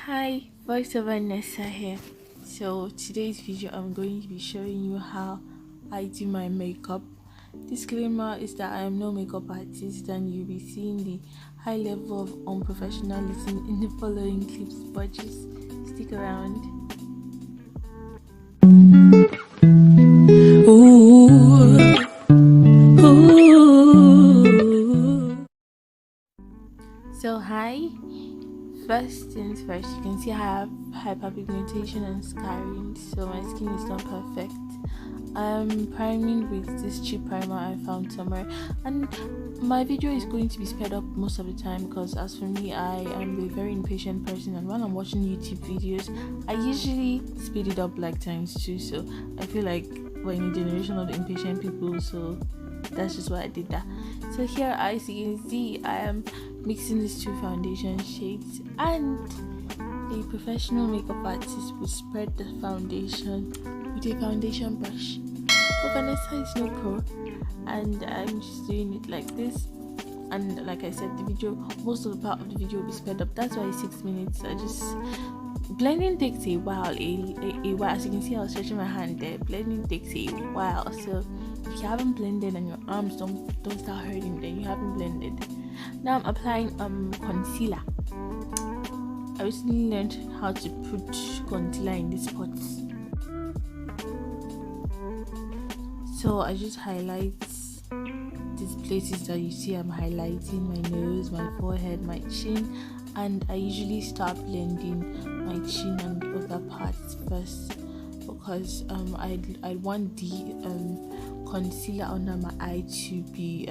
Hi, voiceover Nessa here. So today's video I'm going to be showing you how I do my makeup. Disclaimer is that I am no makeup artist and you'll be seeing the high level of unprofessionalism in the following clips, but just stick around. Ooh, ooh. So hi. First things first, you can see I have hyperpigmentation and scarring, so my skin is not perfect. I'm priming with this cheap primer I found somewhere, and my video is going to be sped up most of the time because, as for me, I am a very impatient person, and when I'm watching YouTube videos, I usually speed it up like times two. So I feel like we're in a generation of impatient people, so that's just why I did that. So here, as you can see, I am mixing these two foundation shades, and a professional makeup artist will spread the foundation with a foundation brush. But Vanessa is no pro, and I'm just doing it like this. And like I said, the video, most of the part of the video will be sped up. That's why it's 6 minutes. I just blending takes a while. A while. As you can see, I was stretching my hand there. Blending takes a while. So if you haven't blended and your arms don't start hurting, then you haven't blended. Now I'm applying concealer. I recently learned how to put concealer in these spots. So I just highlight these places that you see I'm highlighting: my nose, my forehead, my chin, and I usually start blending my chin and other parts first because I want the concealer under my eye to be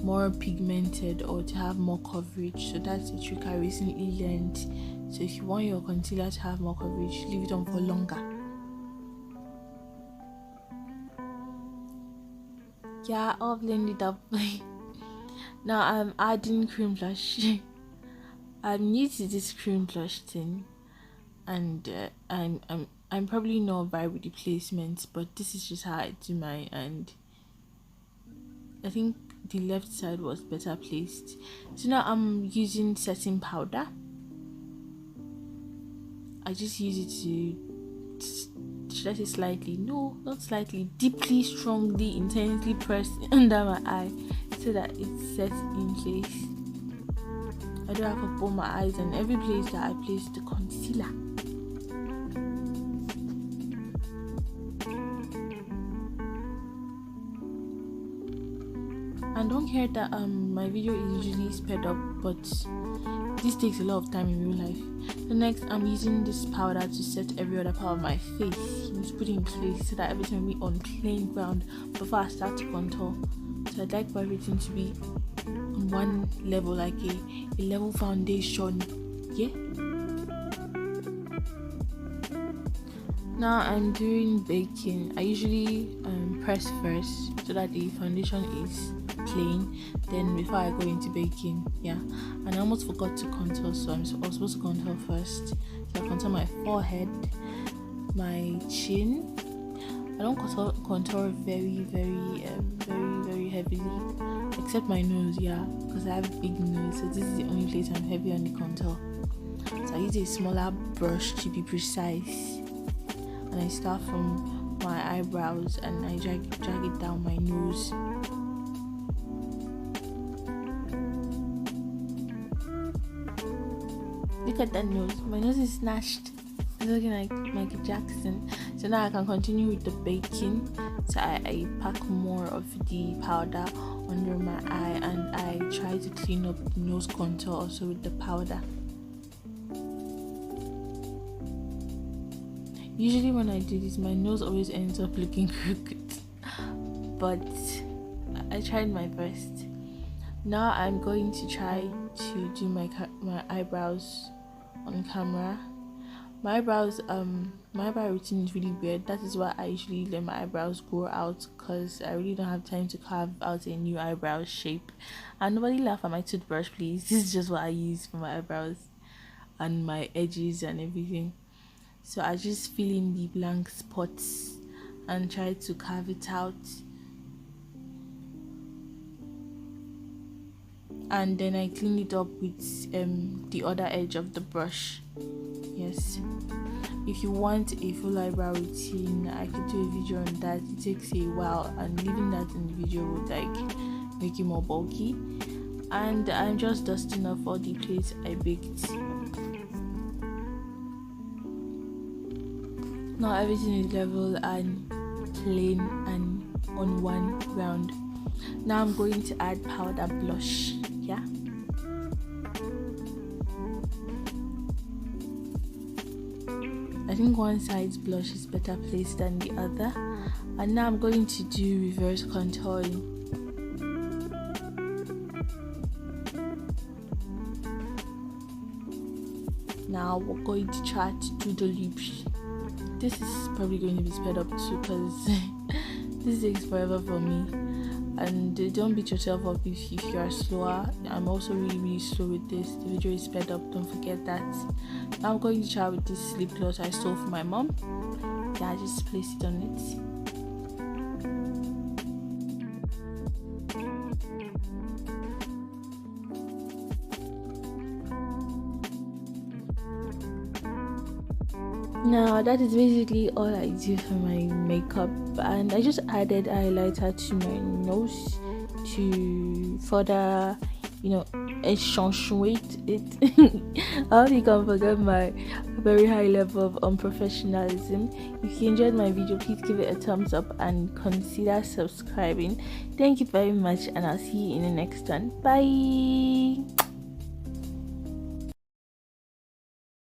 more pigmented or to have more coverage. So that's a trick I recently learned. So if you want your concealer to have more coverage, leave it on for longer. Yeah, I'll blend it up. Now I'm adding cream blush. I'm new to this cream blush thing, and I'm probably not vibe with the placements, but this is just how I do mine, and I think the left side was better placed. So now I'm using setting powder. I just use it to, should I say slightly? No, not slightly, deeply, strongly, intensely press under my eye so that it sets in place. I don't have to pull my eyes and every place that I place the concealer. And don't care that my video is usually sped up, but this takes a lot of time in real life. So next, I'm using this powder to set every other part of my face. You need to put it in place so that everything will be on plain ground before I start to contour. So I'd like for everything to be on one level, like a level foundation. Yeah. Now I'm doing baking. I usually press first so that the foundation is plain, then before I go into baking. Yeah, and I almost forgot to contour, so I was supposed to contour first. So I contour my forehead, my chin. I don't contour very heavily, except my nose, yeah, because I have a big nose, so this is the only place I'm heavy on the contour. So I use a smaller brush to be precise, and I start from my eyebrows and I drag it down my nose. Look at that nose. My nose is snatched. It's looking like Michael Jackson. So now I can continue with the baking. So I pack more of the powder under my eye and I try to clean up the nose contour also with the powder. Usually when I do this, my nose always ends up looking crooked, but I tried my best. Now I'm going to try to do my eyebrows on camera. My eyebrows, my eyebrow routine is really weird. That is why I usually let my eyebrows grow out, because I really don't have time to carve out a new eyebrow shape. And nobody laugh at my toothbrush, please. This is just what I use for my eyebrows and my edges and everything. So I just fill in the blank spots and try to carve it out. and then I clean it up with the other edge of the brush. Yes, if you want a full eyebrow routine, I could do a video on that. It takes a while, and leaving that in the video would like make it more bulky. And I'm just dusting off all the plates I baked. Now everything is level and plain and on one ground. Now I'm going to add powder blush. Yeah, I think one side's blush is better placed than the other. And now I'm going to do reverse contouring. Now we're going to try to do the lips. This is probably going to be sped up too, because this takes forever for me. And don't beat yourself up if you are slower. I'm also really slow with this. The video is sped up, don't forget that. Now I'm going to try with this lip gloss I stole from my mom. Yeah, I just place it on it. Now that is basically all I do for my makeup, and I just added highlighter to my nose to further, accentuate it. How you can forget my very high level of unprofessionalism. If you enjoyed my video, please give it a thumbs up and consider subscribing. Thank you very much, and I'll see you in the next one. Bye.